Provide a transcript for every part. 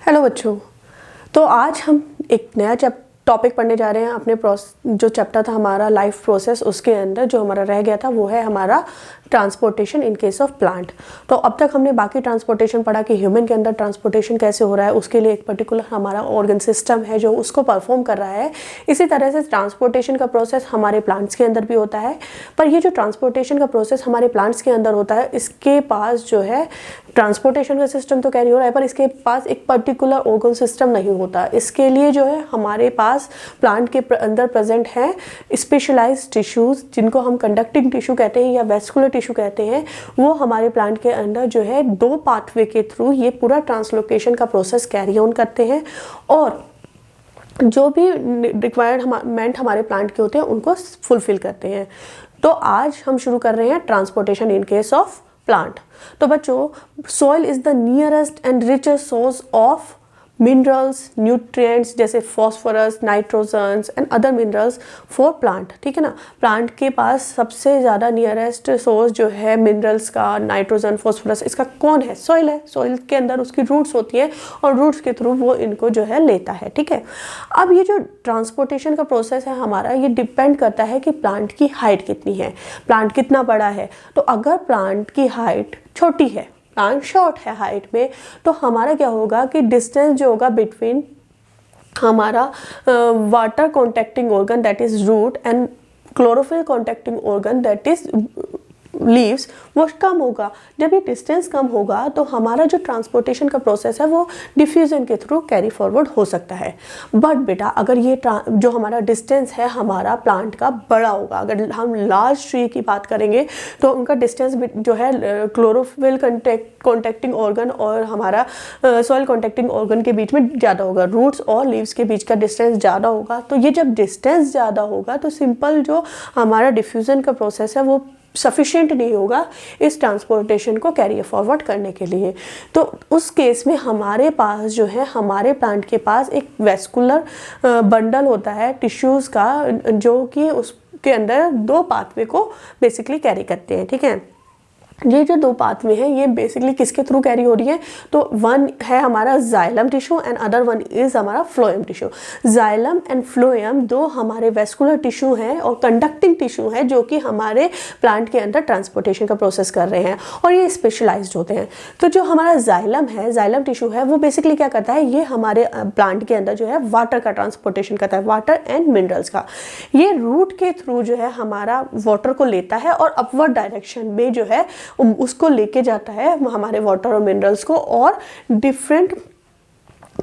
Hello बच्चों। तो आज हम एक नया टॉपिक पढ़ने जा रहे हैं। अपने जो चैप्टर था हमारा लाइफ प्रोसेस, उसके अंदर जो हमारा रह गया था वो है हमारा transportation in case of plant. तो अब तक हमने बाकी ट्रांसपोर्टेशन पढ़ा कि ह्यूमन के अंदर ट्रांसपोर्टेशन कैसे हो रहा है, उसके लिए एक पर्टिकुलर हमारा ऑर्गन सिस्टम है जो उसको परफॉर्म कर रहा है। इसी तरह से ट्रांसपोर्टेशन का प्रोसेस हमारे प्लांट्स के अंदर भी होता है। पर ये जो ट्रांसपोर्टेशन का प्रोसेस हमारे प्लांट्स के अंदर होता है, इसके पास जो है ट्रांसपोर्टेशन का सिस्टम तो कैरी हो रहा है, पर इसके पास एक पर्टिकुलर ऑर्गन सिस्टम नहीं होता। इसके लिए जो है हमारे पास प्लांट के अंदर प्रेजेंट है स्पेशलाइज्ड टिश्यूज, जिनको हम कंडक्टिंग टिश्यू कहते हैं या वेस्कुलर टिश्यू कहते हैं। वो हमारे प्लांट के अंदर जो है दो पाथवे के थ्रू ये पूरा ट्रांसलोकेशन का प्रोसेस कैरी ऑन करते हैं और जो भी रिक्वायरमेंट हमारे प्लांट के होते हैं उनको फुलफिल करते हैं। तो आज हम शुरू कर रहे हैं transportation in case of plant. तो बच्चों, soil is the nearest and richest source of minerals, nutrients जैसे phosphorus, nitrogens and other minerals for plant. ठीक है ना। प्लांट के पास सबसे ज़्यादा नियरेस्ट सोर्स जो है मिनरल्स का, नाइट्रोजन, फॉस्फोरस, इसका कौन है? सॉइल है। सॉइल के अंदर उसकी रूट्स होती है और रूट्स के थ्रू वो इनको जो है लेता है। ठीक है। अब ये जो ट्रांसपोर्टेशन का प्रोसेस है हमारा, ये डिपेंड करता है कि प्लांट की हाइट कितनी है, प्लांट कितना बड़ा है। तो अगर प्लांट की हाइट छोटी है, प्लांट शॉर्ट है हाइट में, तो हमारा क्या होगा कि डिस्टेंस जो होगा बिटवीन हमारा water contacting organ that is root and chlorophyll contacting organ that is leaves, वो कम होगा। जब ये डिस्टेंस कम होगा तो हमारा जो ट्रांसपोर्टेशन का प्रोसेस है वो डिफ्यूजन के थ्रू कैरी फॉरवर्ड हो सकता है। बट बेटा, अगर ये जो हमारा डिस्टेंस है हमारा प्लांट का बड़ा होगा, अगर हम लार्ज ट्री की बात करेंगे तो उनका डिस्टेंस जो है क्लोरोफिल कॉन्टेक्टिंग ऑर्गन और हमारा सॉइल कॉन्टेक्टिंग ऑर्गन के बीच में ज़्यादा होगा, रूट्स और लीव्स के बीच का डिस्टेंस ज़्यादा होगा। तो ये जब डिस्टेंस ज़्यादा होगा तो सिंपल जो हमारा डिफ्यूजन का प्रोसेस है वो सफिशिएंट नहीं होगा इस ट्रांसपोर्टेशन को कैरी फॉरवर्ड करने के लिए। तो उस केस में हमारे पास जो है, हमारे प्लांट के पास एक वेस्कुलर बंडल होता है टिश्यूज़ का, जो कि उसके अंदर दो पाथवे को बेसिकली कैरी करते हैं। ठीक है। ये जो दो पाथवे हैं ये बेसिकली किसके थ्रू कैरी हो रही है? तो वन है हमारा xylem tissue and other one is हमारा phloem tissue. Xylem and phloem दो हमारे वेस्कुलर टिश्यू हैं और कंडक्टिंग टिश्यू हैं जो कि हमारे प्लांट के अंदर ट्रांसपोर्टेशन का प्रोसेस कर रहे हैं और ये स्पेशलाइज्ड होते हैं। तो जो हमारा जाइलम है, जाइलम टिश्यू है, वो बेसिकली क्या करता है, ये हमारे प्लांट के अंदर जो है वाटर का ट्रांसपोर्टेशन करता है, वाटर एंड मिनरल्स का। ये रूट के थ्रू जो है हमारा वाटर को लेता है और अपवर्ड डायरेक्शन में जो है उसको लेके जाता है हमारे वाटर और मिनरल्स को और डिफरेंट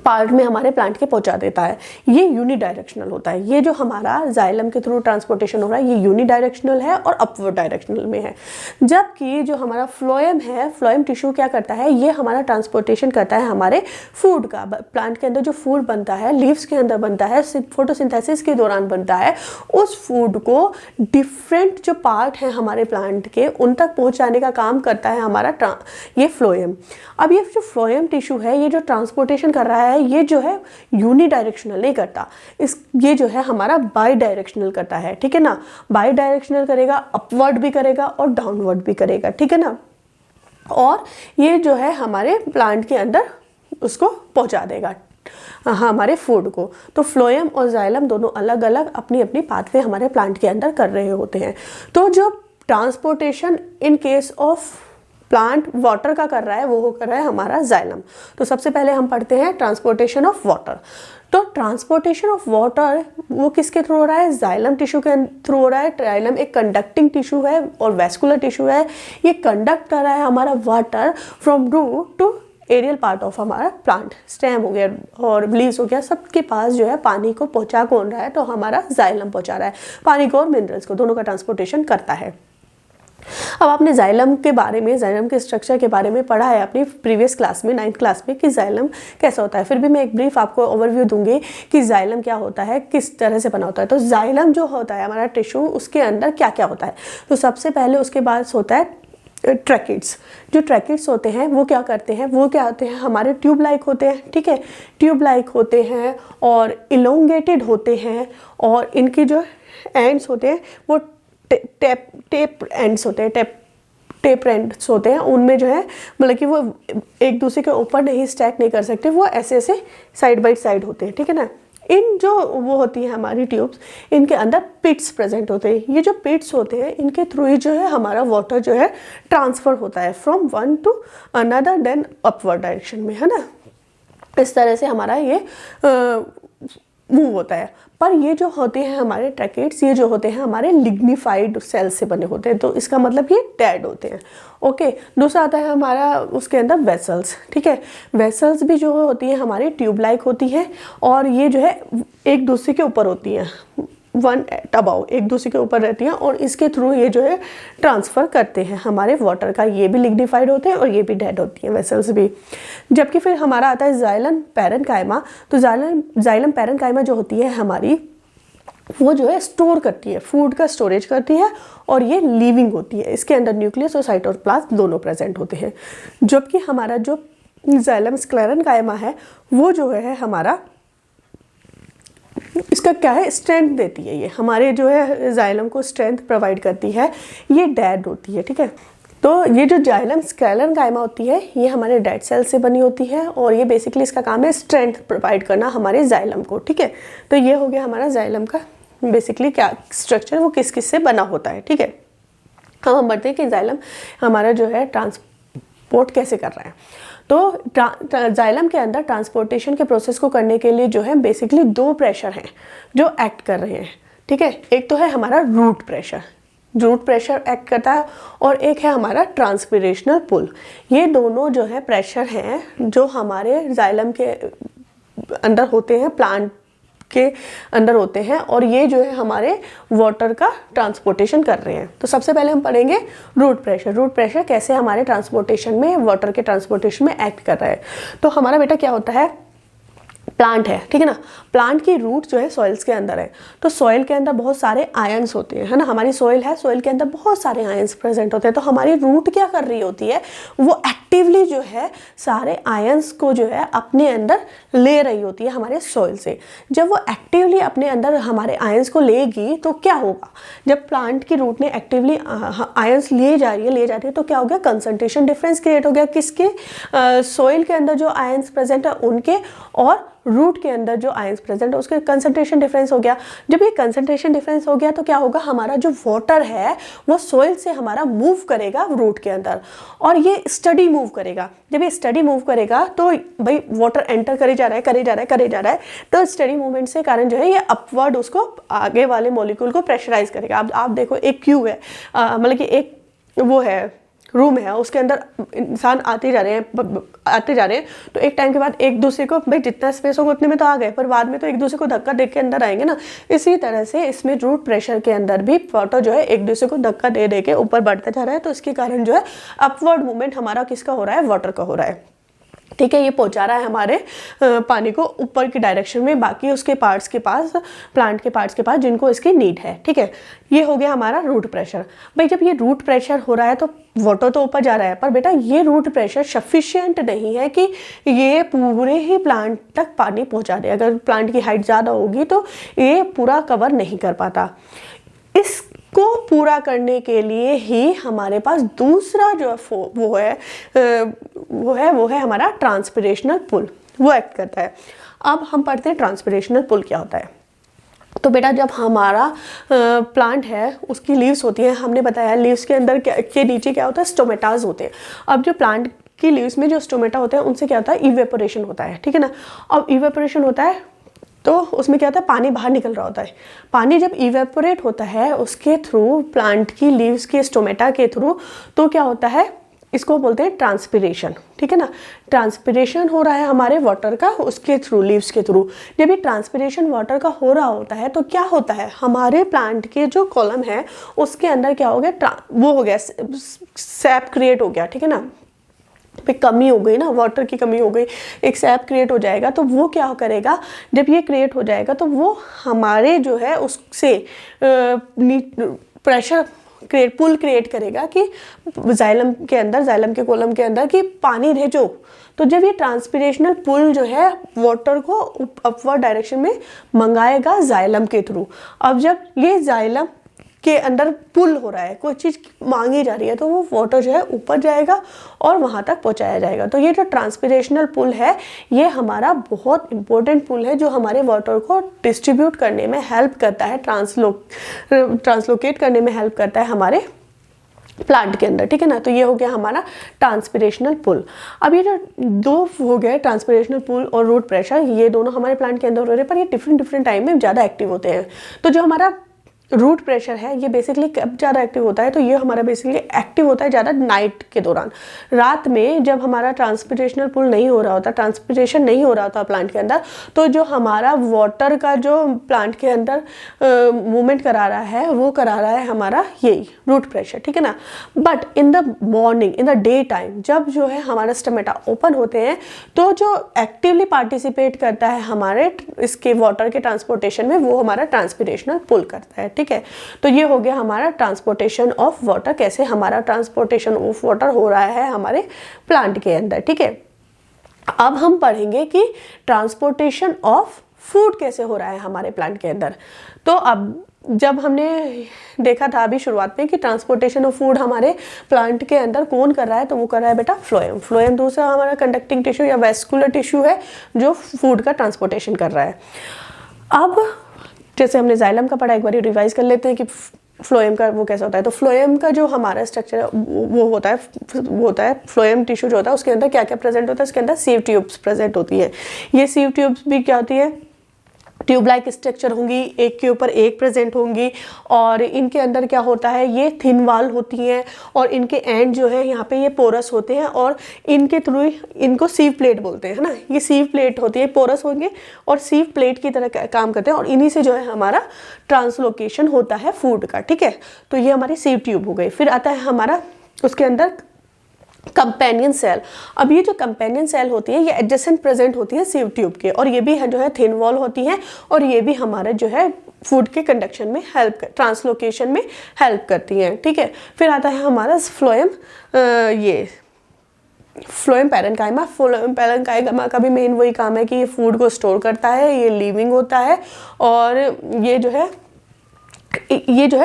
पार्ट में हमारे प्लांट के पहुंचा देता है। ये यूनिडायरेक्शनल होता है। ये जो हमारा जाइलम के थ्रू ट्रांसपोर्टेशन हो रहा है ये यूनिडायरेक्शनल है और अपवर्ड डायरेक्शनल में है। जबकि जो हमारा फ्लोएम है, फ्लोएम टिश्यू क्या करता है, ये हमारा ट्रांसपोर्टेशन करता है हमारे फूड का। प्लांट के अंदर जो फूड बनता है, लीव्स के अंदर बनता है, फोटोसिंथेसिस के दौरान बनता है, उस फूड को डिफरेंट जो पार्ट है हमारे प्लांट के उन तक पहुँचाने का काम करता है हमारा ये फ्लोएम। अब ये जो फ्लोएम टिश्यू है, ये जो ट्रांसपोर्टेशन कर रहा है ये जो है यूनिडायरेक्शनल नहीं करता, ये जो है हमारा बाई डायरेक्शनल करता है। ठीक है ना। बाई डायरेक्शनल करेगा, अपवर्ड भी करेगा और डाउनवर्ड भी करेगा। ठीक है ना। और ये जो है हमारे प्लांट के अंदर उसको पहुंचा देगा हमारे फूड को। तो फ्लोएम और जाइलम दोनों अलग अलग अपनी अपनी पाथवे हमारे प्लांट के अंदर कर रहे होते हैं। तो जो transportation in case of plant water का कर रहा है वो कर रहा है हमारा जाइलम। तो सबसे पहले हम पढ़ते हैं ट्रांसपोर्टेशन ऑफ वाटर। तो ट्रांसपोर्टेशन ऑफ वाटर वो किसके थ्रू हो रहा है? जाइलम टिश्यू के थ्रू हो रहा है। जाइलम एक कंडक्टिंग टिश्यू है और वेस्कुलर टिश्यू है। ये कंडक्ट कर रहा है हमारा water from root to aerial part of हमारा प्लांट, स्टेम हो गया और लीव्स हो गया, सबके पास जो है पानी को पहुंचा कौन रहा है? तो हमारा जाइलम पहुंचा रहा है पानी को और मिनरल्स को, दोनों का ट्रांसपोर्टेशन करता है। अब आपने जाइलम के बारे में, जाइलम के स्ट्रक्चर के बारे में पढ़ा है अपनी प्रीवियस क्लास में, 9th क्लास में, कि जाइलम कैसा होता है। फिर भी मैं एक ब्रीफ आपको ओवरव्यू दूंगी कि जाइलम क्या होता है, किस तरह से बना होता है। तो जाइलम जो होता है हमारा टिश्यू, उसके अंदर क्या क्या होता है? तो सबसे पहले उसके बाद होता है ट्रैकिड्स। जो ट्रैकिड्स होते हैं वो क्या करते हैं, वो क्या होते हैं हमारे ट्यूब लाइक होते हैं। ठीक है। ट्यूब लाइक होते हैं और इलोंगेटेड होते हैं और इनकी जो एंड्स होते हैं वो टेप एंड्स होते हैं, टेप टेप एंड्स होते हैं उनमें जो है मतलब कि वो एक दूसरे के ऊपर नहीं स्टैक नहीं कर सकते, वो ऐसे ऐसे साइड बाई साइड होते हैं, ठीक है ना। इन जो वो होती है हमारी ट्यूब्स, इनके अंदर पिट्स प्रेजेंट होते हैं। ये जो पिट्स होते हैं इनके थ्रू ही जो है हमारा वाटर जो है ट्रांसफ़र होता है from one to another then upward direction में, है ना। इस तरह से हमारा ये मूव होता है। पर ये जो होते हैं हमारे ट्रैकेट्स, ये जो होते हैं हमारे लिग्निफाइड सेल से बने होते हैं, तो इसका मतलब ये डेड होते हैं। ओके, दूसरा आता है हमारा उसके अंदर वेसल्स, ठीक है। वेसल्स भी जो होती है हमारी ट्यूब लाइक होती है और ये जो है एक दूसरे के ऊपर होती हैं, वन एट अबाउ, एक दूसरे के ऊपर रहती हैं और इसके थ्रू ये जो है ट्रांसफ़र करते हैं हमारे वाटर का। ये भी लिग्निफाइड होते हैं और ये भी डेड होती हैं वेसल्स भी। जबकि फिर हमारा आता है जाइलम पैरेन्काइमा। तो जाइलम पैरेन्काइमा जो होती है हमारी, वो जो है स्टोर करती है, फूड का स्टोरेज करती है और ये लिविंग होती है। इसके अंदर न्यूक्लियस और साइटोप्लाज्म दोनों प्रेजेंट होते हैं। जबकि हमारा जो जाइलम स्क्लेरेन्काइमा है वो जो है हमारा, इसका क्या है, स्ट्रेंथ देती है। ये हमारे जो है जाइलम को स्ट्रेंथ प्रोवाइड करती है, ये डेड होती है, ठीक है। तो ये जो जाइलम स्क्लेरेन्काइमा होती है ये हमारे डेड सेल से बनी होती है और ये बेसिकली इसका काम है स्ट्रेंथ प्रोवाइड करना हमारे जाइलम को, ठीक है। तो ये हो गया हमारा जाइलम का बेसिकली क्या स्ट्रक्चर, वो किस किस से बना होता है, ठीक है। अब हम बढ़ते हैं कि जाइलम हमारा जो है ट्रांसपोर्ट कैसे कर रहा है। तो जाइलम के अंदर ट्रांसपोर्टेशन के प्रोसेस को करने के लिए जो है बेसिकली दो प्रेशर हैं जो एक्ट कर रहे हैं, ठीक है। एक तो है हमारा रूट प्रेशर एक्ट करता है और एक है हमारा ट्रांसपिरेशनल पुल। ये दोनों जो है प्रेशर हैं जो हमारे जाइलम के अंदर होते हैं, प्लांट के अंदर होते हैं और ये जो है हमारे वाटर का ट्रांसपोर्टेशन कर रहे हैं। तो सबसे पहले हम पढ़ेंगे रूट प्रेशर कैसे हमारे ट्रांसपोर्टेशन में, वाटर के ट्रांसपोर्टेशन में एक्ट कर रहा है। तो हमारा बेटा क्या होता है, प्लांट है, ठीक है ना। प्लांट की रूट जो है सॉइल्स के अंदर है, तो सॉइल के अंदर बहुत सारे आयंस होते हैं, है ना। हमारी सॉइल है, सॉइल के अंदर बहुत सारे आयंस प्रेजेंट होते हैं। तो हमारी रूट क्या कर रही होती है, वो एक्टिवली जो है सारे आयंस को जो है अपने अंदर ले रही होती है हमारे सॉइल से। जब वो एक्टिवली अपने अंदर हमारे आयंस को लेगी तो क्या होगा, जब प्लांट की रूट ने एक्टिवली आयंस लिए जा रही है तो क्या हो गया, कंसंट्रेशन डिफरेंस क्रिएट हो गया। किसके, सॉइल के अंदर जो आयंस प्रेजेंट है उनके और रूट के अंदर जो आयंस प्रेजेंट है उसके कंसंट्रेशन डिफरेंस हो गया। जब ये कंसंट्रेशन डिफरेंस हो गया तो क्या होगा, हमारा जो वाटर है वो सॉइल से हमारा मूव करेगा रूट के अंदर और ये स्टडी मूव करेगा। जब ये स्टडी मूव करेगा तो भाई वाटर एंटर करे जा रहा है तो स्टडी मूवमेंट से कारण जो है ये अपवर्ड उसको आगे वाले मॉलिक्यूल को प्रेशराइज करेगा। अब आप देखो एक क्यूब है, मतलब कि एक वो है रूम है, उसके अंदर इंसान आते जा रहे हैं तो एक टाइम के बाद एक दूसरे को, भाई जितना स्पेस होगा उतने में तो आ गए, पर बाद में तो एक दूसरे को धक्का दे के अंदर आएंगे ना। इसी तरह से इसमें रूट प्रेशर के अंदर भी वाटर जो है एक दूसरे को धक्का दे के ऊपर बढ़ता जा रहा है। तो इसके कारण जो है अपवर्ड मूवमेंट हमारा किसका हो रहा है, वाटर का हो रहा है, ठीक है। ये पहुंचा रहा है हमारे पानी को ऊपर की डायरेक्शन में, बाकी उसके पार्ट्स के पास, प्लांट के पार्ट्स के पास जिनको इसकी नीड है, ठीक है। ये हो गया हमारा रूट प्रेशर। भाई जब ये रूट प्रेशर हो रहा है तो वाटर तो ऊपर जा रहा है, पर बेटा ये रूट प्रेशर सफिशिएंट नहीं है कि ये पूरे ही प्लांट तक पानी पहुंचा दे। अगर प्लांट की हाइट ज़्यादा होगी तो ये पूरा कवर नहीं कर पाता। इसको पूरा करने के लिए ही हमारे पास दूसरा जो वो है हमारा ट्रांसपिरेशनल पुल, वो एक्ट करता है। अब हम पढ़ते हैं ट्रांसपिरेशनल पुल क्या होता है। तो बेटा जब हमारा प्लांट है उसकी लीव्स होती हैं, हमने बताया लीव्स के अंदर के नीचे क्या होता है, स्टोमेटाज होते हैं। अब जो प्लांट की लीव्स में जो स्टोमेटा होते हैं उनसे क्या होता है, इवेपोरेशन होता है, ठीक है ना। अब इवेपोरेशन होता है तो उसमें क्या होता है, पानी बाहर निकल रहा होता है। पानी जब इवेपोरेट होता है उसके थ्रू, प्लांट की लीव्स के स्टोमेटा के थ्रू, तो क्या होता है, इसको बोलते हैं ट्रांसपिरेशन, ठीक है ना। ट्रांसपिरेशन हो रहा है हमारे वाटर का उसके थ्रू, लीव्स के थ्रू। जब ये ट्रांसपिरेशन वाटर का हो रहा होता है तो क्या होता है, हमारे प्लांट के जो कॉलम है उसके अंदर क्या हो गया, वो हो गया, सैप क्रिएट हो गया, ठीक है ना। पे कमी हो गई ना, वाटर की कमी हो गई, एक सैप क्रिएट हो जाएगा। तो वो क्या करेगा, जब ये क्रिएट हो जाएगा तो वो हमारे जो है उससे प्रेशर पुल क्रिएट करेगा कि जाइलम के कॉलम के अंदर कि पानी भेजो। तो जब ये ट्रांसपिरेशनल पुल जो है वाटर को अपवर्ड डायरेक्शन में मंगाएगा जाइलम के थ्रू। अब जब ये जाइलम के अंदर पुल हो रहा है, कोई चीज़ मांगी जा रही है, तो वो वाटर जो है ऊपर जाएगा और वहाँ तक पहुँचाया जाएगा। तो ये जो ट्रांसपिरेशनल पुल है ये हमारा बहुत इंपॉर्टेंट पुल है जो हमारे वाटर को डिस्ट्रीब्यूट करने में हेल्प करता है, ट्रांसलोकेट करने में हेल्प करता है हमारे प्लांट के अंदर, ठीक है ना। तो ये हो गया हमारा ट्रांसपिरेशनल पुल। अब ये जो दो हो गए ट्रांसपिरेशनल पुल और रूट प्रेशर, ये दोनों हमारे प्लांट के अंदर हो रहे हैं, पर ये डिफरेंट टाइम में ज़्यादा एक्टिव होते हैं। तो जो हमारा रूट प्रेशर है ये बेसिकली कब ज़्यादा एक्टिव होता है, तो ये हमारा बेसिकली एक्टिव होता है ज़्यादा नाइट के दौरान। रात में जब हमारा ट्रांसपिरेशनल पुल नहीं हो रहा होता, ट्रांसपिरेशन नहीं हो रहा होता प्लांट के अंदर, तो जो हमारा वाटर का जो प्लांट के अंदर मूवमेंट करा रहा है वो करा रहा है हमारा यही रूट प्रेशर, ठीक है ना। But in the morning, in the day time, जब जो है हमारा स्टोमेटा ओपन होते हैं, तो जो एक्टिवली पार्टिसिपेट करता है हमारे इसके वाटर के ट्रांसपोर्टेशन में, वो हमारा ट्रांसपिरेशनल पुल करता है, ठीक है। तो ये हो गया हमारा ट्रांसपोर्टेशन ऑफ वाटर, कैसे हमारा ट्रांसपोर्टेशन ऑफ वाटर हो रहा है हमारे प्लांट के अंदर, ठीक है। अब हम पढ़ेंगे कि ट्रांसपोर्टेशन ऑफ फूड कैसे हो रहा है हमारे प्लांट के अंदर। तो अब जब हमने देखा था अभी शुरुआत में कि ट्रांसपोर्टेशन ऑफ फूड हमारे प्लांट के अंदर कौन कर रहा है, तो वो कर रहा है बेटा फ्लोएम। फ्लोएम दूसरा हमारा कंडक्टिंग टिश्यू या वेस्कुलर टिश्यू है जो फूड का ट्रांसपोर्टेशन कर रहा है। अब जैसे हमने जाइलम का पढ़ा, एक बार रिवाइज कर लेते हैं कि फ्लोएम का वो कैसा होता है। तो फ्लोएम का जो हमारा स्ट्रक्चर है वो होता है फ्लोएम टिश्यू जो होता है उसके अंदर क्या क्या प्रेजेंट होता है, उसके अंदर सीव ट्यूब्स प्रेजेंट होती है। ये सीव ट्यूब्स भी क्या होती है, ट्यूब लाइक स्ट्रक्चर होंगी, एक के ऊपर एक प्रेजेंट होंगी, और इनके अंदर क्या होता है, ये थिन वाल होती हैं और इनके एंड जो है यहाँ पे ये पोरस होते हैं, और इनके थ्रू इनको सीव प्लेट बोलते हैं, है ना। ये सीव प्लेट होती है, पोरस होंगे और सीव प्लेट की तरह काम करते हैं, और इन्हीं से जो है हमारा ट्रांसलोकेशन होता है फूड का, ठीक है। तो ये हमारी सीव ट्यूब हो गई। फिर आता है हमारा उसके अंदर कंपेनियन सेल। अब ये जो कंपेनियन सेल होती है ये एडजेसेंट प्रेजेंट होती है सीव ट्यूब के, और ये भी है जो है थिन वॉल होती है, और ये भी हमारे जो है फूड के कंडक्शन में हेल्प, ट्रांसलोकेशन में हेल्प करती हैं, ठीक है। फिर आता है हमारा फ्लोएम, ये फ्लोएम पैरेन्काइमा। फ्लोएम पैरेन्काइमा का भी मेन वही काम है कि ये फूड को स्टोर करता है, ये लिविंग होता है, और ये जो है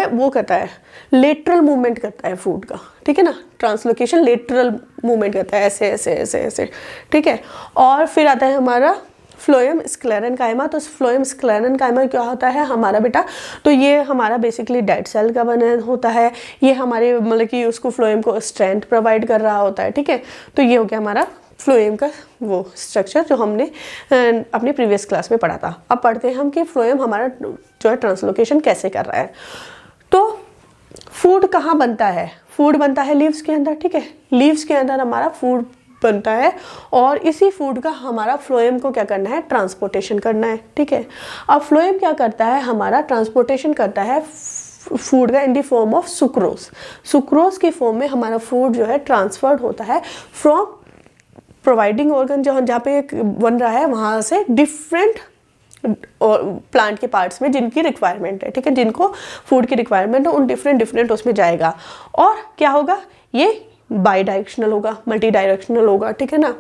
वो करता है, लेटरल मूवमेंट करता है फूड का, ठीक है ना। ट्रांसलोकेशन लेटरल मूवमेंट करता है, ऐसे ऐसे ऐसे ऐसे, ठीक है। और फिर आता है हमारा फ्लोएम स्क्लेरेन्काइमा। तो फ्लोएम स्क्लेरेन्काइमा क्या होता है हमारा बेटा, तो ये हमारा बेसिकली डेड सेल का बना होता है। ये हमारे मतलब कि उसको फ्लोएम को स्ट्रेंथ प्रोवाइड कर रहा होता है, ठीक है। तो ये हो गया हमारा फ्लोएम का वो स्ट्रक्चर जो हमने अपने प्रीवियस क्लास में पढ़ा था। अब पढ़ते हैं हम कि फ्लोएम हमारा जो है ट्रांसलोकेशन कैसे कर रहा है। तो फूड कहाँ बनता है, फूड बनता है लीव्स के अंदर, ठीक है। लीव्स के अंदर हमारा फूड बनता है, और इसी फूड का हमारा फ्लोएम को क्या करना है, ट्रांसपोर्टेशन करना है, ठीक है। अब फ्लोएम क्या करता है, हमारा ट्रांसपोर्टेशन करता है फूड का in the form of sucrose. Sucrose की फॉर्म में हमारा फूड जो है ट्रांसफर्ड होता है फ्रॉम प्रोवाइडिंग ऑर्गन, जहाँ पे बन रहा है वहाँ से डिफरेंट और प्लांट के पार्ट्स में जिनकी रिक्वायरमेंट है, ठीक है, जिनको फूड की रिक्वायरमेंट है, उन डिफरेंट उसमें जाएगा। और क्या होगा, ये बाई डायरेक्शनल होगा, मल्टी डायरेक्शनल होगा, ठीक है ना।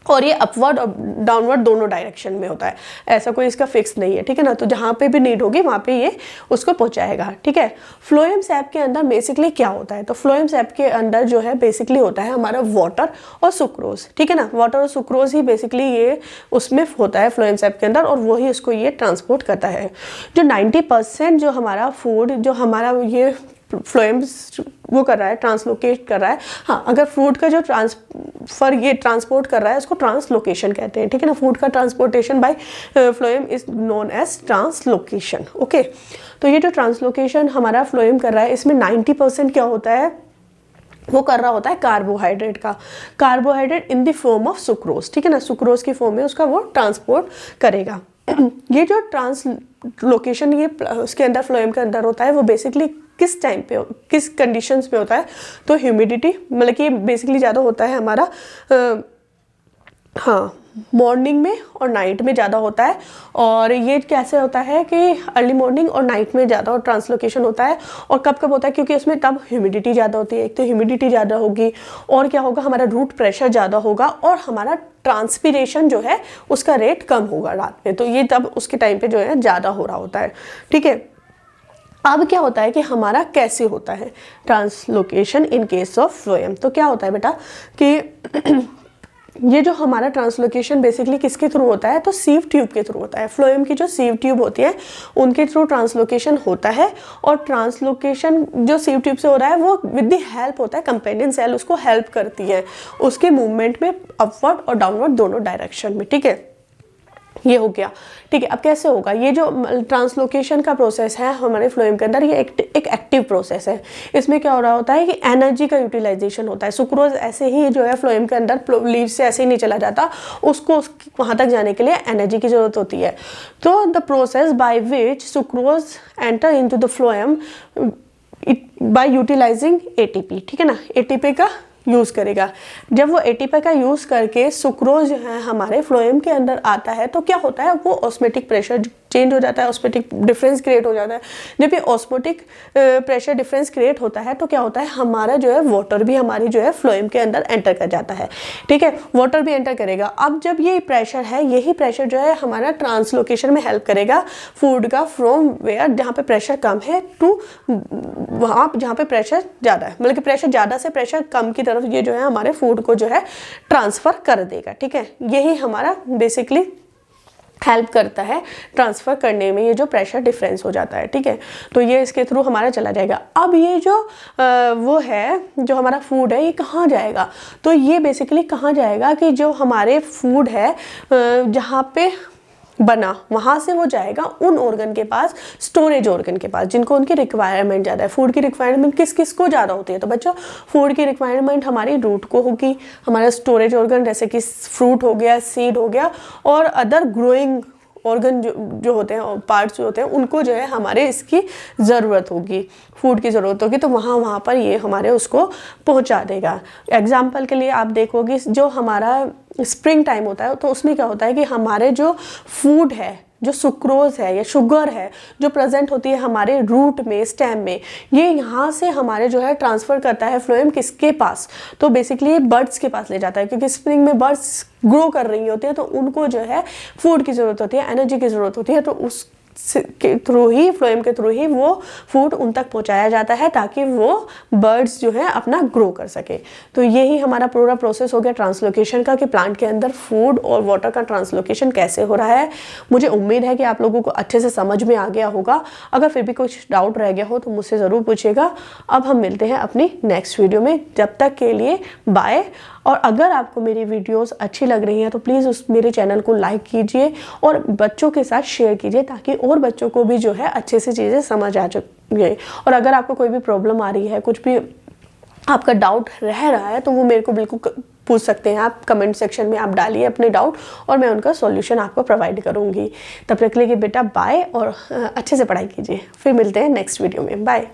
और ये अपवर्ड और डाउनवर्ड दोनों डायरेक्शन में होता है, ऐसा कोई इसका फिक्स नहीं है, ठीक है ना। तो जहाँ पे भी नीड होगी वहाँ पे ये उसको पहुँचाएगा, ठीक है। फ्लोएम सैप के अंदर बेसिकली क्या होता है, तो फ्लोएम सैप के अंदर जो है बेसिकली होता है हमारा वाटर और सुक्रोज, ठीक है ना। वाटर और सुक्रोज ही बेसिकली ये उसमें होता है फ्लोएम सैप के अंदर, और वही उसको ये ट्रांसपोर्ट करता है। जो 90% जो हमारा फूड जो हमारा ये फ्लोएम वो कर रहा है, ट्रांसलोकेट कर रहा है। हाँ, अगर फूड का जो ट्रांसफर ये ट्रांसपोर्ट कर रहा है उसको ट्रांसलोकेशन कहते हैं, ठीक है ना। फूड का transportation by phloem is known as translocation, okay. तो ये जो ट्रांसलोकेशन हमारा फ्लोएम कर रहा है, इसमें 90% क्या होता है, वो कर रहा होता है कार्बोहाइड्रेट का, carbohydrate in the form of sucrose, ठीक है ना। सुक्रोज की फॉर्म में उसका वो ट्रांसपोर्ट करेगा। ये जो ट्रांसलोकेशन ये उसके अंदर फ्लोएम के अंदर होता है, वो बेसिकली किस टाइम पे, किस कंडीशंस पे होता है, तो ह्यूमिडिटी, मतलब कि बेसिकली ज़्यादा होता है हमारा हाँ मॉर्निंग में और नाइट में ज़्यादा होता है। और ये कैसे होता है कि अर्ली मॉर्निंग और नाइट में ज़्यादा और ट्रांसलोकेशन होता है। और कब कब होता है, क्योंकि इसमें तब ह्यूमिडिटी ज़्यादा होती है, एक तो ह्यूमिडिटी ज़्यादा होगी, और क्या होगा, हमारा रूट प्रेशर ज़्यादा होगा, और हमारा ट्रांसपीरेशन जो है उसका रेट कम होगा रात में। तो ये तब उसके टाइम पे जो है ज़्यादा हो रहा होता है, ठीक है। अब क्या होता है कि हमारा कैसे होता है translocation in case of phloem. तो क्या होता है बेटा कि ये जो हमारा ट्रांसलोकेशन बेसिकली किसके थ्रू होता है, तो सीव ट्यूब के थ्रू होता है। फ्लोएम की जो सीव ट्यूब होती है उनके थ्रू ट्रांसलोकेशन होता है, और ट्रांसलोकेशन जो सीव ट्यूब से हो रहा है वो विद द हेल्प होता है, कंपेनियन सेल उसको हेल्प करती है उसके मूवमेंट में अपवर्ड और डाउनवर्ड दोनों डायरेक्शन में। ठीक है, ये हो गया। ठीक है, अब कैसे होगा ये जो ट्रांसलोकेशन का प्रोसेस है हमारे फ्लोएम के अंदर, ये एक एक्टिव प्रोसेस है। इसमें क्या हो रहा होता है कि एनर्जी का यूटिलाइजेशन होता है। सुक्रोज ऐसे ही जो है फ्लोएम के अंदर लीव से ऐसे ही नहीं चला जाता, उसको वहाँ तक जाने के लिए एनर्जी की ज़रूरत होती है। तो the process by which sucrose enter into the phloem by utilising ATP. ठीक है ना, एटीपी का यूज़ करेगा। जब वो एटीपी का यूज़ करके सुक्रोज जो है हमारे फ्लोएम के अंदर आता है तो क्या होता है, वो ऑस्मोटिक प्रेशर चेंज हो जाता है, ऑस्मोटिक डिफरेंस क्रिएट हो जाता है। जब ये ऑस्मोटिक प्रेशर डिफरेंस क्रिएट होता है तो क्या होता है, हमारा जो है वाटर भी हमारी जो है फ्लोएम के अंदर एंटर कर जाता है। ठीक है, वाटर भी एंटर करेगा। अब जब ये प्रेशर है, यही प्रेशर जो है हमारा ट्रांसलोकेशन में हेल्प करेगा फूड का, फ्रॉम वेयर जहाँ पे प्रेशर कम है टू वहाँ जहाँ पे प्रेशर ज़्यादा है, मतलब कि प्रेशर ज़्यादा से प्रेशर कम की तरफ ये जो है हमारे फूड को जो है ट्रांसफ़र कर देगा। ठीक है, यही हमारा बेसिकली हेल्प करता है ट्रांसफ़र करने में, ये जो प्रेशर डिफरेंस हो जाता है। ठीक है, तो ये इसके थ्रू हमारा चला जाएगा। अब ये जो वो है जो हमारा फूड है ये कहाँ जाएगा, तो ये बेसिकली कहाँ जाएगा कि जो हमारे फूड है जहाँ पे बना वहाँ से वो जाएगा उन ऑर्गन के पास, स्टोरेज ऑर्गन के पास, जिनको उनकी रिक्वायरमेंट ज़्यादा है। फूड की रिक्वायरमेंट किस किस को ज़्यादा होती है, तो बच्चों फूड की रिक्वायरमेंट हमारी रूट को होगी, हमारा स्टोरेज ऑर्गन जैसे कि फ्रूट हो गया, सीड हो गया, और अदर ग्रोइंग ऑर्गन जो होते हैं, पार्ट्स जो होते हैं, उनको जो है हमारे इसकी ज़रूरत होगी, फूड की ज़रूरत होगी, तो वहाँ पर ये हमारे उसको पहुँचा देगा। एग्जाम्पल के लिए आप देखोगे जो हमारा स्प्रिंग टाइम होता है तो उसमें क्या होता है कि हमारे जो फूड है, जो सुक्रोज है या शुगर है जो प्रेजेंट होती है हमारे रूट में, स्टेम में, ये यहाँ से हमारे जो है ट्रांसफ़र करता है फ्लोएम किसके पास, तो बेसिकली ये बर्ड्स के पास ले जाता है, क्योंकि स्प्रिंग में बर्ड्स ग्रो कर रही होती है तो उनको जो है फूड की ज़रूरत होती है, एनर्जी की ज़रूरत होती है, तो उस के थ्रू ही, फ्लोएम के थ्रू ही वो फूड उन तक पहुंचाया जाता है ताकि वो बर्ड्स जो है अपना ग्रो कर सके। तो यही हमारा पूरा प्रोसेस हो गया ट्रांसलोकेशन का, कि प्लांट के अंदर फूड और वाटर का ट्रांसलोकेशन कैसे हो रहा है। मुझे उम्मीद है कि आप लोगों को अच्छे से समझ में आ गया होगा। अगर फिर भी कुछ डाउट रह गया हो तो मुझसे ज़रूर पूछिएगा। अब हम मिलते हैं अपनी नेक्स्ट वीडियो में, जब तक के लिए बाय। और अगर आपको मेरी वीडियोस अच्छी लग रही हैं तो प्लीज़ उस मेरे चैनल को लाइक कीजिए और बच्चों के साथ शेयर कीजिए, ताकि और बच्चों को भी जो है अच्छे से चीज़ें समझ आ जाए। और अगर आपको कोई भी प्रॉब्लम आ रही है, कुछ भी आपका डाउट रह रहा है, तो वो मेरे को बिल्कुल पूछ सकते हैं आप, कमेंट सेक्शन में आप डालिए अपने डाउट और मैं उनका सॉल्यूशन आपको प्रोवाइड करूँगी। तब तक के लिए बेटा बाय, और अच्छे से पढ़ाई कीजिए। फिर मिलते हैं नेक्स्ट वीडियो में, बाय।